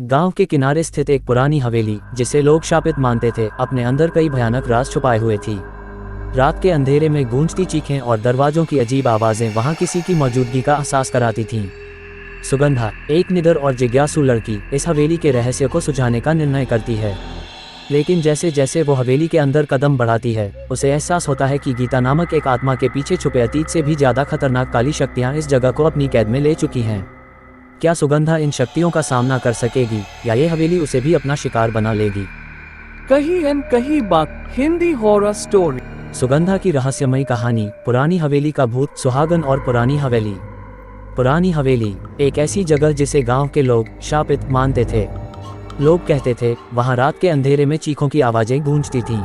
गांव के किनारे स्थित एक पुरानी हवेली, जिसे लोग शापित मानते थे, अपने अंदर कई भयानक राज छुपाए हुए थी। रात के अंधेरे में गूंजती चीखें और दरवाजों की अजीब आवाजें वहां किसी की मौजूदगी का एहसास कराती थीं। सुगंधा, एक निडर और जिज्ञासु लड़की, इस हवेली के रहस्य को सुझाने का निर्णय करती है। लेकिन जैसे जैसे वो हवेली के अंदर कदम बढ़ाती है, उसे एहसास होता है कि गीता नामक एक आत्मा के पीछे छुपे अतीत से भी ज्यादा खतरनाक काली शक्तियां इस जगह को अपनी कैद में ले चुकी हैं। क्या सुगंधा इन शक्तियों का सामना कर सकेगी, या ये हवेली उसे भी अपना शिकार बना लेगी? कहीं न कहीं बात हिंदी हॉरर स्टोरी। सुगंधा की रहस्यमयी कहानी, पुरानी हवेली का भूत, सुहागन और पुरानी हवेली। पुरानी हवेली एक ऐसी जगह जिसे गांव के लोग शापित मानते थे। लोग कहते थे वहां रात के अंधेरे में चीखों की आवाजें गूंजती थीं,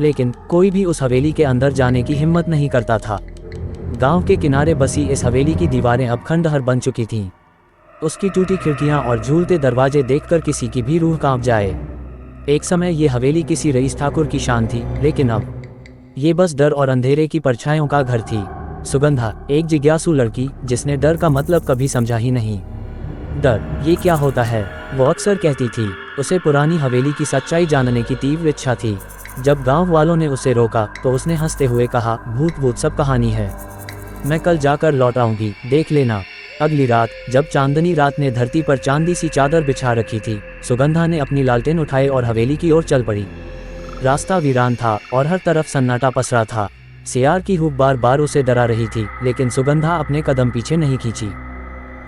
लेकिन कोई भी उस हवेली के अंदर जाने की हिम्मत नहीं करता था। गांव के किनारे बसी इस हवेली की दीवारें अब खंडहर बन चुकी थीं। उसकी टूटी खिड़कियां और झूलते दरवाजे देखकर किसी की भी रूह कांप जाए। एक समय ये हवेली किसी रईस ठाकुर की शान थी, लेकिन अब ये बस डर और अंधेरे की परछाइयों का घर थी। सुगंधा, एक जिज्ञासु लड़की जिसने डर का मतलब कभी समझा ही नहीं। डर, ये क्या होता है? वो अक्सर कहती थी। उसे पुरानी हवेली की सच्चाई जानने की तीव्र इच्छा थी। जब गांव वालों ने उसे रोका तो उसने हंसते हुए कहा, भूत भूत सब कहानी है, मैं कल जाकर लौट आऊंगी, देख लेना। अगली रात, जब चांदनी रात ने धरती पर चांदी सी चादर बिछा रखी थी, सुगंधा ने अपनी लालटेन उठाई और हवेली की ओर चल पड़ी। रास्ता वीरान था और हर तरफ सन्नाटा पसरा था। सियार की हूक बार बार उसे डरा रही थी, लेकिन सुगंधा अपने कदम पीछे नहीं खींची।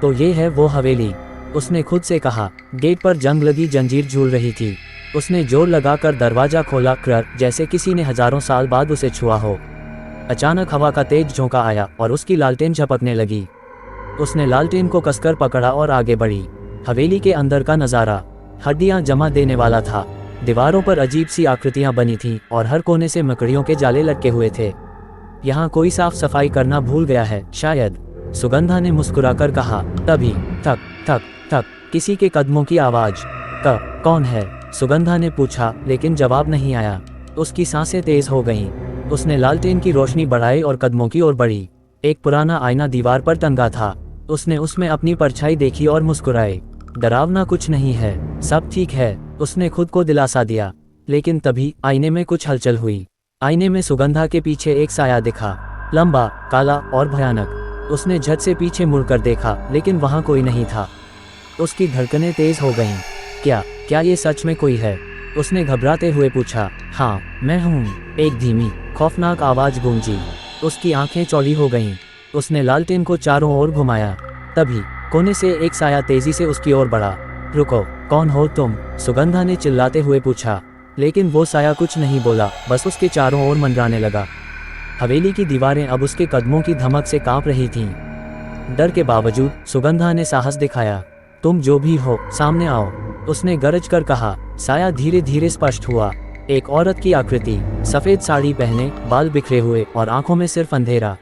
तो ये है वो हवेली, उसने खुद से कहा। गेट पर जंग लगी जंजीर झूल रही थी। उसने जोर लगाकर दरवाजा खोला, कर जैसे किसी ने हजारों साल बाद उसे छुआ हो। अचानक हवा का तेज झोंका आया और उसकी लालटेन झपकने लगी। उसने लालटेन को कसकर पकड़ा और आगे बढ़ी। हवेली के अंदर का नज़ारा हड्डियां जमा देने वाला था। दीवारों पर अजीब सी आकृतियां बनी थीं और हर कोने से मकड़ियों के जाले लटके हुए थे। यहाँ कोई साफ सफाई करना भूल गया है शायद, सुगंधा ने मुस्कुराकर कहा। तभी थक थक थक किसी के कदमों की आवाज। कौन है? सुगंधा ने पूछा, लेकिन जवाब नहीं आया। उसकी सांसें तेज हो गईं। उसने लालटेन की रोशनी बढ़ाई और कदमों की ओर बढ़ी। एक पुराना आईना दीवार पर टंगा था। उसने उसमें अपनी परछाई देखी और मुस्कुराए। डरावना कुछ नहीं है, सब ठीक है, उसने खुद को दिलासा दिया। लेकिन तभी आईने में कुछ हलचल हुई। आईने में सुगंधा के पीछे एक साया दिखा, लंबा, काला और भयानक। उसने झट से पीछे मुड़कर देखा, लेकिन वहां कोई नहीं था। उसकी धड़कनें तेज हो गईं। क्या ये सच में कोई है? उसने घबराते हुए पूछा। हाँ, मैं हूँ, एक धीमी, खौफनाक आवाज गूंजी। उसकी आंखें चौड़ी हो गईं। उसने लालटेन को चारों ओर घुमाया। तभी कोने से एक साया तेजी से उसकी ओर बढ़ा। रुको, कौन हो तुम? सुगंधा ने चिल्लाते हुए पूछा। लेकिन वो साया कुछ नहीं बोला, बस उसके चारों ओर मंडराने लगा। हवेली की दीवारें अब उसके कदमों की धमक से कांप रही थीं। डर के बावजूद सुगंधा ने साहस दिखाया। तुम जो भी हो, सामने आओ, उसने गरज कर कहा। साया धीरे धीरे स्पष्ट हुआ। एक औरत की आकृति, सफेद साड़ी पहने, बाल बिखरे हुए और आंखों में सिर्फ अंधेरा।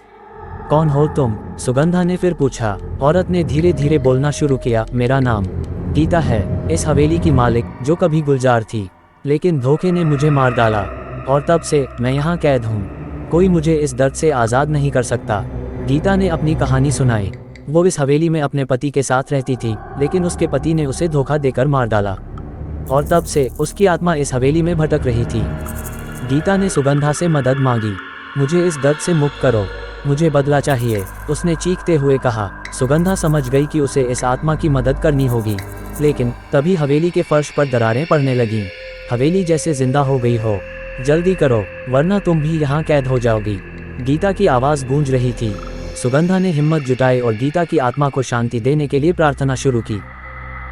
कौन हो तुम? सुगंधा ने फिर पूछा। औरत ने धीरे धीरे बोलना शुरू किया। मेरा नाम गीता है, इस हवेली की मालिक, जो कभी गुलजार थी, लेकिन धोखे ने मुझे मार डाला और तब से मैं यहाँ कैद हूँ। कोई मुझे इस दर्द से आज़ाद नहीं कर सकता। गीता ने अपनी कहानी सुनाई। वो इस हवेली में अपने पति के साथ रहती थी, लेकिन उसके पति ने उसे धोखा देकर मार डाला और तब से उसकी आत्मा इस हवेली में भटक रही थी। गीता ने सुगंधा से मदद मांगी। मुझे इस दर्द से मुक्त करो, मुझे बदला चाहिए, उसने चीखते हुए कहा। सुगंधा समझ गई कि उसे इस आत्मा की मदद करनी होगी, लेकिन तभी हवेली के फर्श पर दरारें पड़ने लगीं। हवेली जैसे जिंदा हो गई हो। जल्दी करो, वरना तुम भी यहाँ कैद हो जाओगी, गीता की आवाज़ गूंज रही थी। सुगंधा ने हिम्मत जुटाई और गीता की आत्मा को शांति देने के लिए प्रार्थना शुरू की।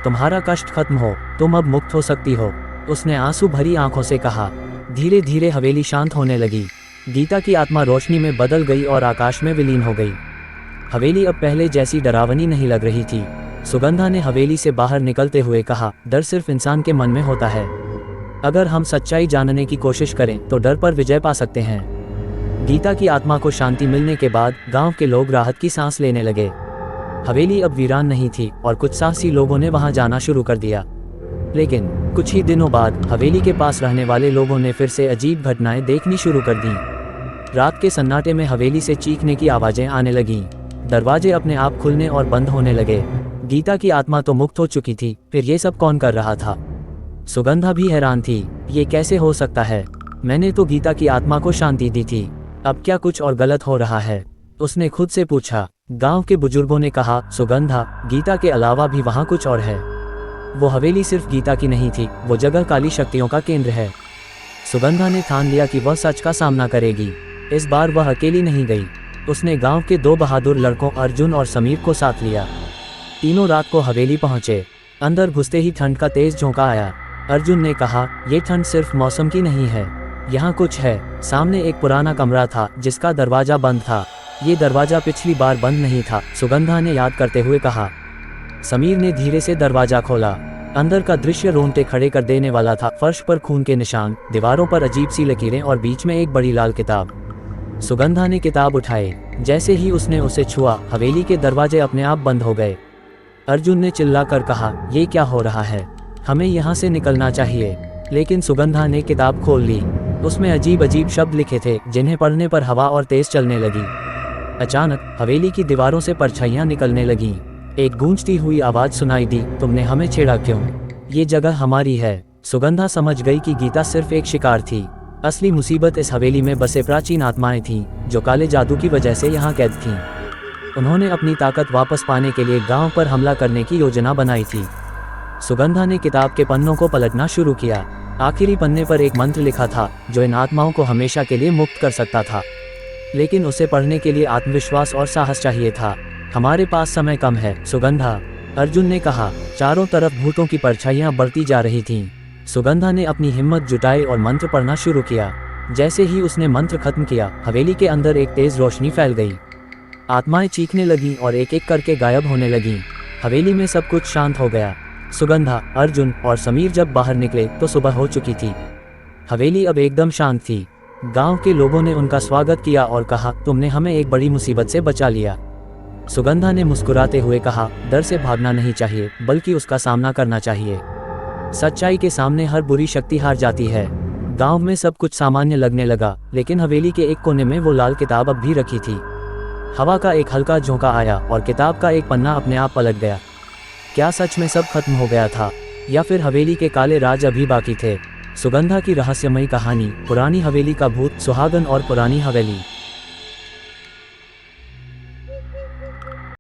तुम्हारा कष्ट खत्म हो, तुम अब मुक्त हो सकती हो, उसने आंसू भरी आंखों से कहा। धीरे धीरे हवेली शांत होने लगी। गीता की आत्मा रोशनी में बदल गई और आकाश में विलीन हो गई। हवेली अब पहले जैसी डरावनी नहीं लग रही थी। सुगंधा ने हवेली से बाहर निकलते हुए कहा, डर सिर्फ इंसान के मन में होता है। अगर हम सच्चाई जानने की कोशिश करें तो डर पर विजय पा सकते हैं। गीता की आत्मा को शांति मिलने के बाद गांव के लोग राहत की सांस लेने लगे। हवेली अब वीरान नहीं थी और कुछ साहसी लोगों ने वहां जाना शुरू कर दिया। लेकिन कुछ ही दिनों बाद हवेली के पास रहने वाले लोगों ने फिर से अजीब घटनाएं देखनी शुरू कर दी। रात के सन्नाटे में हवेली से चीखने की आवाजें आने लगीं। दरवाजे अपने आप खुलने और बंद होने लगे। गीता की आत्मा तो मुक्त हो चुकी थी, फिर ये सब कौन कर रहा था? सुगंधा भी हैरान थी, ये कैसे हो सकता है? मैंने तो गीता की आत्मा को शांति दी थी, अब क्या कुछ और गलत हो रहा है? उसने खुद से पूछा। गांव के बुजुर्गों ने कहा, सुगंधा, गीता के अलावा भी वहाँ कुछ और है। वो हवेली सिर्फ गीता की नहीं थी, वो जगह काली शक्तियों का केंद्र है। सुगंधा ने ठान लिया कि वह सच का सामना करेगी। इस बार वह अकेली नहीं गई। उसने गांव के 2 बहादुर लड़कों अर्जुन और समीर को साथ लिया। तीनों रात को हवेली पहुंचे। अंदर घुसते ही ठंड का तेज झोंका आया। अर्जुन ने कहा, ये ठंड सिर्फ मौसम की नहीं है, यहाँ कुछ है। सामने एक पुराना कमरा था जिसका दरवाजा बंद था। ये दरवाजा पिछली बार बंद नहीं था, सुगंधा ने याद करते हुए कहा। समीर ने धीरे से दरवाजा खोला। अंदर का दृश्य रोंगटे खड़े कर देने वाला था। फर्श पर खून के निशान, दीवारों पर अजीब सी लकीरें और बीच में एक बड़ी लाल किताब। सुगंधा ने किताब उठाई। जैसे ही उसने उसे छुआ, हवेली के दरवाजे अपने आप बंद हो गए। अर्जुन ने चिल्लाकर कहा, ये क्या हो रहा है? हमें यहाँ से निकलना चाहिए। लेकिन सुगंधा ने किताब खोल ली। उसमें अजीब अजीब शब्द लिखे थे, जिन्हें पढ़ने पर हवा और तेज चलने लगी। अचानक हवेली की दीवारों से परछाइयाँ निकलने लगीं। एक गूंजती हुई आवाज सुनाई दी, तुमने हमें छेड़ा क्यों? ये जगह हमारी है। सुगंधा समझ गई कि गीता सिर्फ एक शिकार थी। असली मुसीबत इस हवेली में बसे प्राचीन आत्माएं थीं, जो काले जादू की वजह से यहाँ कैद थीं। उन्होंने अपनी ताकत वापस पाने के लिए गांव पर हमला करने की योजना बनाई थी। सुगंधा ने किताब के पन्नों को पलटना शुरू किया। आखिरी पन्ने पर एक मंत्र लिखा था, जो इन आत्माओं को हमेशा के लिए मुक्त कर सकता था। लेकिन उसे पढ़ने के लिए आत्मविश्वास और साहस चाहिए था। हमारे पास समय कम है, सुगंधा, अर्जुन ने कहा। चारों तरफ भूतों की परछाइयां बढ़ती जा रही थीं। सुगंधा ने अपनी हिम्मत जुटाई और मंत्र पढ़ना शुरू किया। जैसे ही उसने मंत्र खत्म किया, हवेली के अंदर एक तेज रोशनी फैल गई। आत्माएं चीखने लगीं और एक एक करके गायब होने लगीं। हवेली में सब कुछ शांत हो गया। सुगंधा, अर्जुन और समीर जब बाहर निकले तो सुबह हो चुकी थी। हवेली अब एकदम शांत थी। गांव के लोगों ने उनका स्वागत किया और कहा, तुमने हमें एक बड़ी मुसीबत से बचा लिया। सुगंधा ने मुस्कुराते हुए कहा, डर से भागना नहीं चाहिए, बल्कि उसका सामना करना चाहिए। सच्चाई के सामने हर बुरी शक्ति हार जाती है। गांव में सब कुछ सामान्य लगने लगा, लेकिन हवेली के एक कोने में वो लाल किताब अब भी रखी थी। हवा का एक हल्का झोंका आया और किताब का एक पन्ना अपने आप पलट गया। क्या सच में सब खत्म हो गया था, या फिर हवेली के काले राज अभी बाकी थे? सुगंधा की रहस्यमयी कहानी, पुरानी हवेली का भूत, सुहागन और पुरानी हवेली।